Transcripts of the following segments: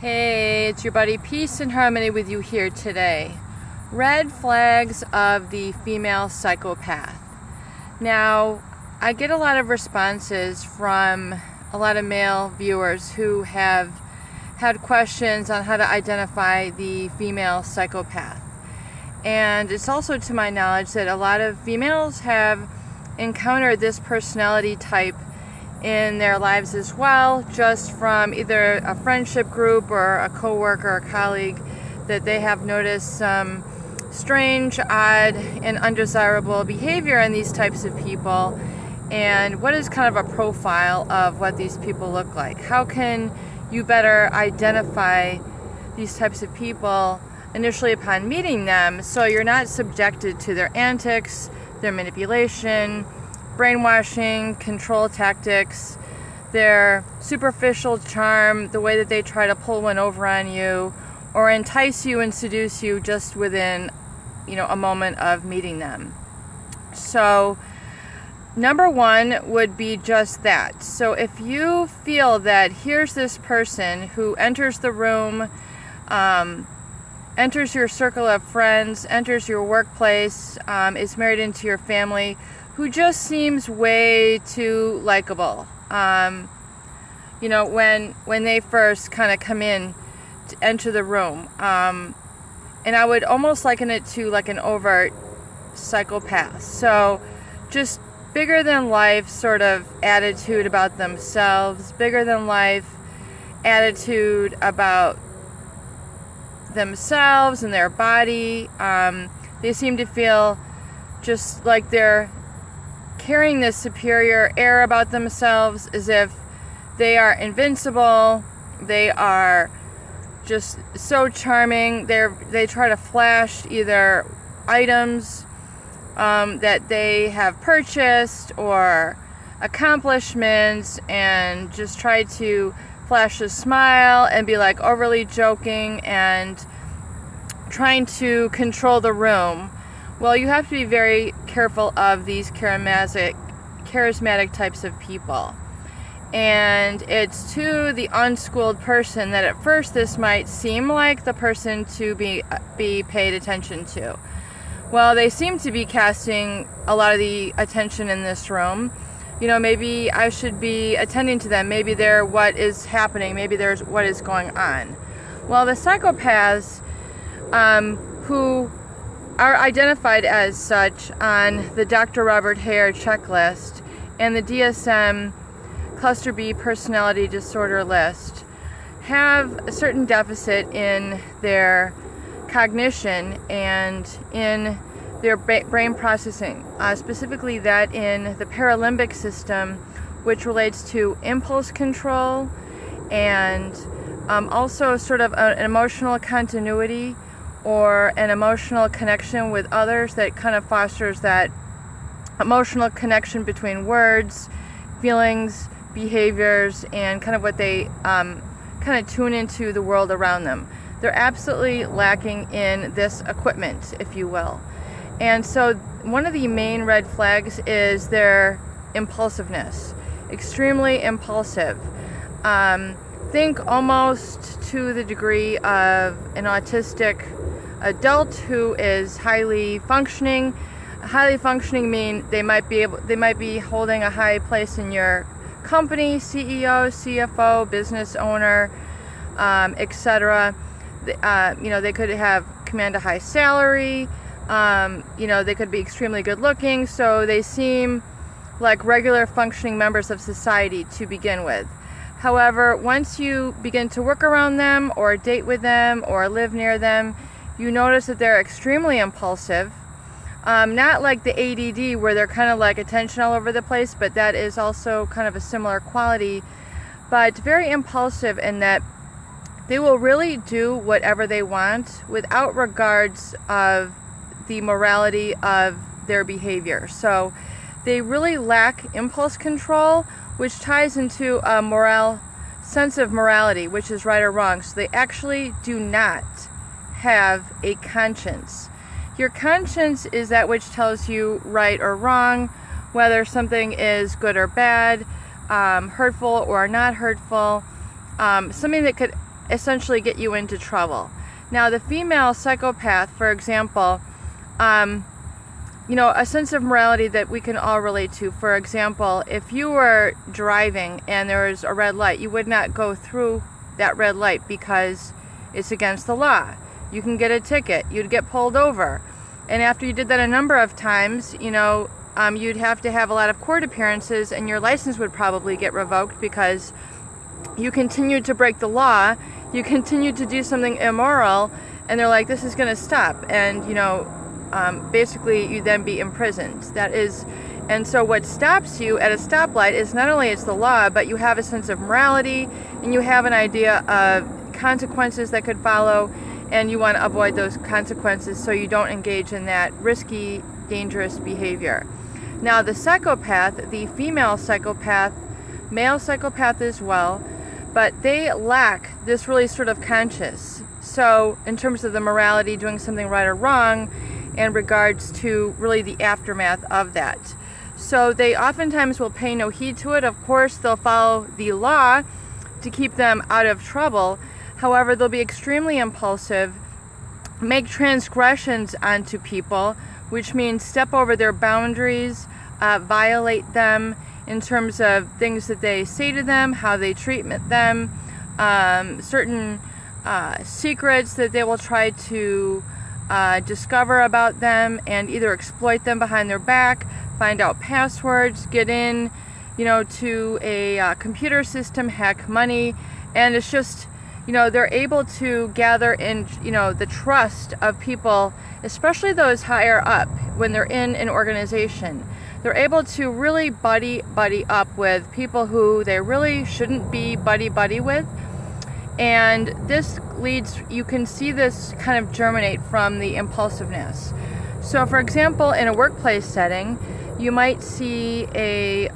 Hey, it's your buddy Peace and Harmony with you here today. Red flags of the female psychopath. Now, I get a lot of responses from a lot of male viewers who have had questions on how to identify the female psychopath. And it's also to my knowledge that a lot of females have encountered this personality type in their lives as well, just from either a friendship group or a coworker or colleague, that they have noticed some strange, odd, and undesirable behavior in these types of people. And what is kind of a profile of what these people look like? How can you better identify these types of people initially upon meeting them, so you're not subjected to their antics, their manipulation, brainwashing, control tactics, their superficial charm, the way that they try to pull one over on you or entice you and seduce you just within, a moment of meeting them. So number one would be just that. So if you feel that here's this person who enters the room, enters your circle of friends, enters your workplace, is married into your family, who just seems way too likable. When they first kind of come in to enter the room. And I would almost liken it to like an overt psychopath. So just bigger than life sort of attitude about themselves, bigger than life attitude about themselves and their body. They seem to feel just like they're carrying this superior air about themselves, as if they are invincible, they are just so charming. They try to flash either items that they have purchased or accomplishments, and just try to flash a smile and be like overly joking and trying to control the room. Well, you have to be very careful of these charismatic types of people. And it's to the unschooled person that at first this might seem like the person to be paid attention to. Well, they seem to be casting a lot of the attention in this room. Maybe I should be attending to them. Maybe they're what is happening. Maybe there's what is going on. Well, the psychopaths who are identified as such on the Dr. Robert Hare checklist and the DSM Cluster B personality disorder list have a certain deficit in their cognition and in their brain processing, specifically that in the paralimbic system, which relates to impulse control and also sort of an emotional continuity or an emotional connection with others that kind of fosters that emotional connection between words, feelings, behaviors, and kind of what they kind of tune into the world around them. They're absolutely lacking in this equipment, if you will. And so one of the main red flags is their impulsiveness. Extremely impulsive. Think almost to the degree of an autistic adult who is highly functioning. Highly functioning mean they might be holding a high place in your company, CEO, CFO, business owner, etc. They could command a high salary. They could be extremely good looking, so they seem like regular functioning members of society to begin with. However, once you begin to work around them or date with them or live near them, you notice that they're extremely impulsive. Not like the ADD where they're kind of like attention all over the place, but that is also kind of a similar quality, but very impulsive in that they will really do whatever they want without regards of the morality of their behavior. So they really lack impulse control, which ties into a sense of morality, which is right or wrong. So they actually do not have a conscience. Your conscience is that which tells you right or wrong, whether something is good or bad, hurtful or not hurtful, something that could essentially get you into trouble. Now, the female psychopath, for example, a sense of morality that we can all relate to. For example, if you were driving and there was a red light, you would not go through that red light because it's against the law. You can get a ticket. You'd get pulled over. And after you did that a number of times, you'd have to have a lot of court appearances, and your license would probably get revoked because you continued to break the law. You continued to do something immoral, and they're like, this is going to stop. And, basically you then be imprisoned. And so what stops you at a stoplight is not only it's the law, but you have a sense of morality, and you have an idea of consequences that could follow, and you want to avoid those consequences so you don't engage in that risky, dangerous behavior. Now, the psychopath, the female psychopath, male psychopath as well, but they lack this really sort of conscious. So in terms of the morality, doing something right or wrong, in regards to really the aftermath of that. So they oftentimes will pay no heed to it. Of course, they'll follow the law to keep them out of trouble. However, they'll be extremely impulsive, make transgressions onto people, which means step over their boundaries, violate them in terms of things that they say to them, how they treat them, certain secrets that they will try to discover about them and either exploit them behind their back, find out passwords, get in, to a computer system, hack money, and it's just, they're able to gather in, the trust of people, especially those higher up when they're in an organization. They're able to really buddy up with people who they really shouldn't be buddy with. And this leads, you can see this kind of germinate from the impulsiveness. So for example, in a workplace setting, you might see a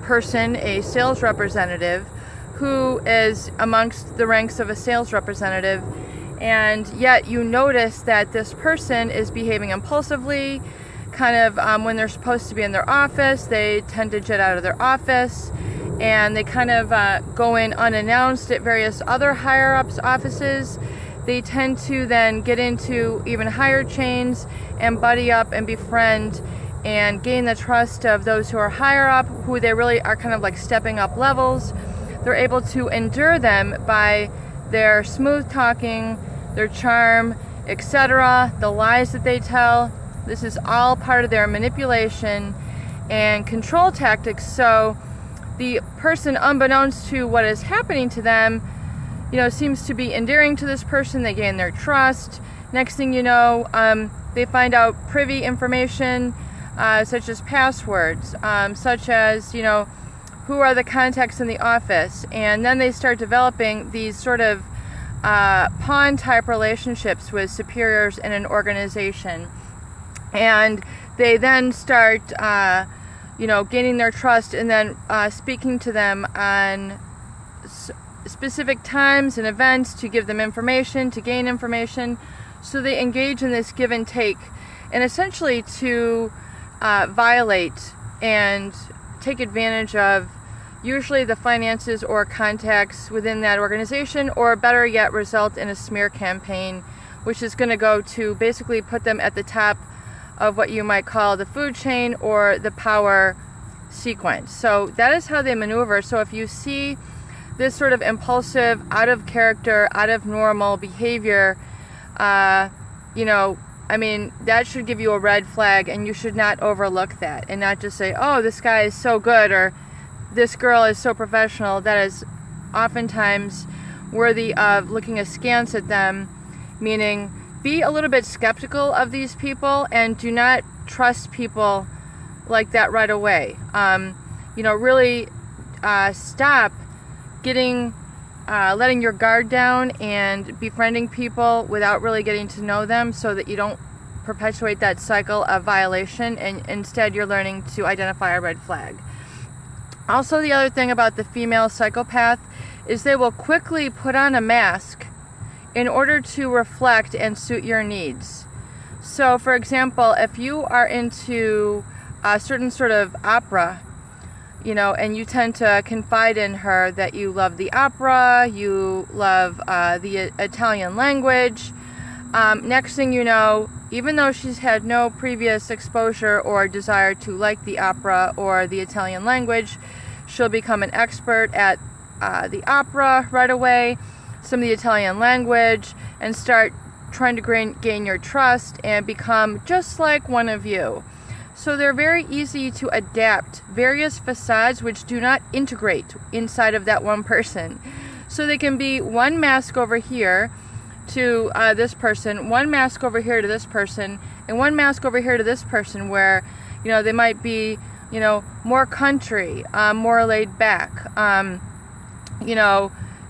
person, a sales representative, who is amongst the ranks of a sales representative, and yet you notice that this person is behaving impulsively, kind of when they're supposed to be in their office, they tend to jet out of their office, and they kind of go in unannounced at various other higher-ups' offices. They tend to then get into even higher chains and buddy up and befriend and gain the trust of those who are higher up, who they really are kind of like stepping up levels. They're able to endure them by their smooth talking, their charm, etc., the lies that they tell. This is all part of their manipulation and control tactics. So the person, unbeknownst to what is happening to them, seems to be endearing to this person. They gain their trust. Next thing you know, they find out privy information, such as passwords, such as, who are the contacts in the office. And then they start developing these sort of pawn-type relationships with superiors in an organization. And they then start gaining their trust, and then speaking to them on specific times and events to give them information, to gain information. So they engage in this give and take, and essentially to violate and take advantage of usually the finances or contacts within that organization, or better yet, result in a smear campaign, which is going to go to basically put them at the top of what you might call the food chain or the power sequence. So that is how they maneuver. So if you see this sort of impulsive, out of character, out of normal behavior, that should give you a red flag, and you should not overlook that and not just say, oh, this guy is so good, or this girl is so professional. That is oftentimes worthy of looking askance at them, meaning be a little bit skeptical of these people and do not trust people like that right away. Really stop letting your guard down and befriending people without really getting to know them, so that you don't perpetuate that cycle of violation, and instead you're learning to identify a red flag. Also, the other thing about the female psychopath is they will quickly put on a mask in order to reflect and suit your needs. So, for example, if you are into a certain sort of opera, and you tend to confide in her that you love the opera, you love the Italian language. Next thing you know, even though she's had no previous exposure or desire to like the opera or the Italian language, she'll become an expert at the opera right away, some of the Italian language, and start trying to gain your trust and become just like one of you. So they're very easy to adapt various facades which do not integrate inside of that one person. So they can be one mask over here to this person, one mask over here to this person, and one mask over here to this person, where they might be more country, more laid back,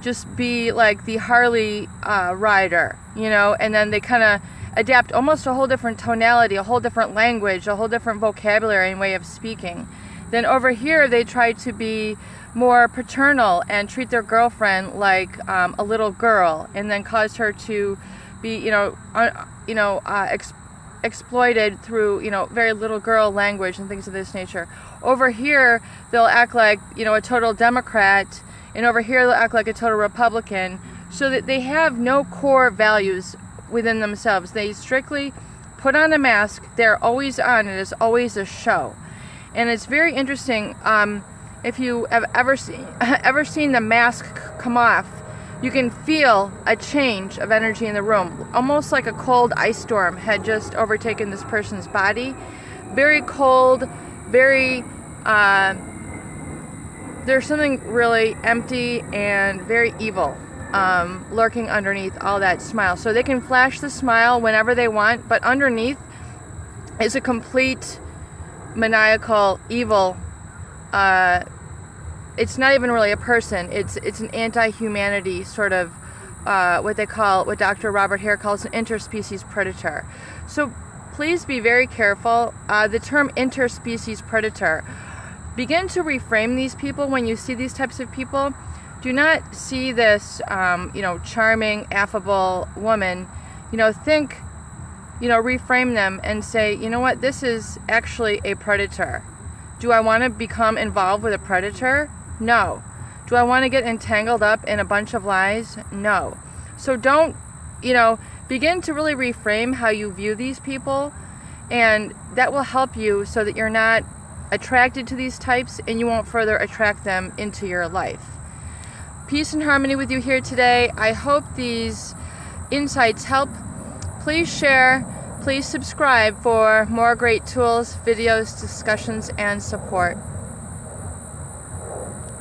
just be like the Harley rider, and then they kind of adapt almost a whole different tonality, a whole different language, a whole different vocabulary and way of speaking. Then over here they try to be more paternal and treat their girlfriend like a little girl, and then cause her to be exploited through very little girl language and things of this nature. Over here they'll act like a total Democrat, and over here they'll act like a total Republican, so that they have no core values within themselves. They strictly put on a mask. They're always on. It is always a show. And it's very interesting. If you have ever seen the mask come off, you can feel a change of energy in the room, almost like a cold ice storm had just overtaken this person's body. Very cold, very there's something really empty and very evil lurking underneath all that smile. So they can flash the smile whenever they want, but underneath is a complete maniacal evil. It's not even really a person. It's an anti-humanity sort of what Dr. Robert Hare calls an interspecies predator. So please be very careful. The term interspecies predator, begin to reframe these people when you see these types of people. Do not see this, charming, affable woman. Think, reframe them and say, what, this is actually a predator. Do I want to become involved with a predator? No. Do I want to get entangled up in a bunch of lies? No. So don't, begin to really reframe how you view these people, and that will help you so that you're not attracted to these types and you won't further attract them into your life. Peace and harmony with you here today. I hope these insights help. Please share, please subscribe for more great tools, videos, discussions, and support.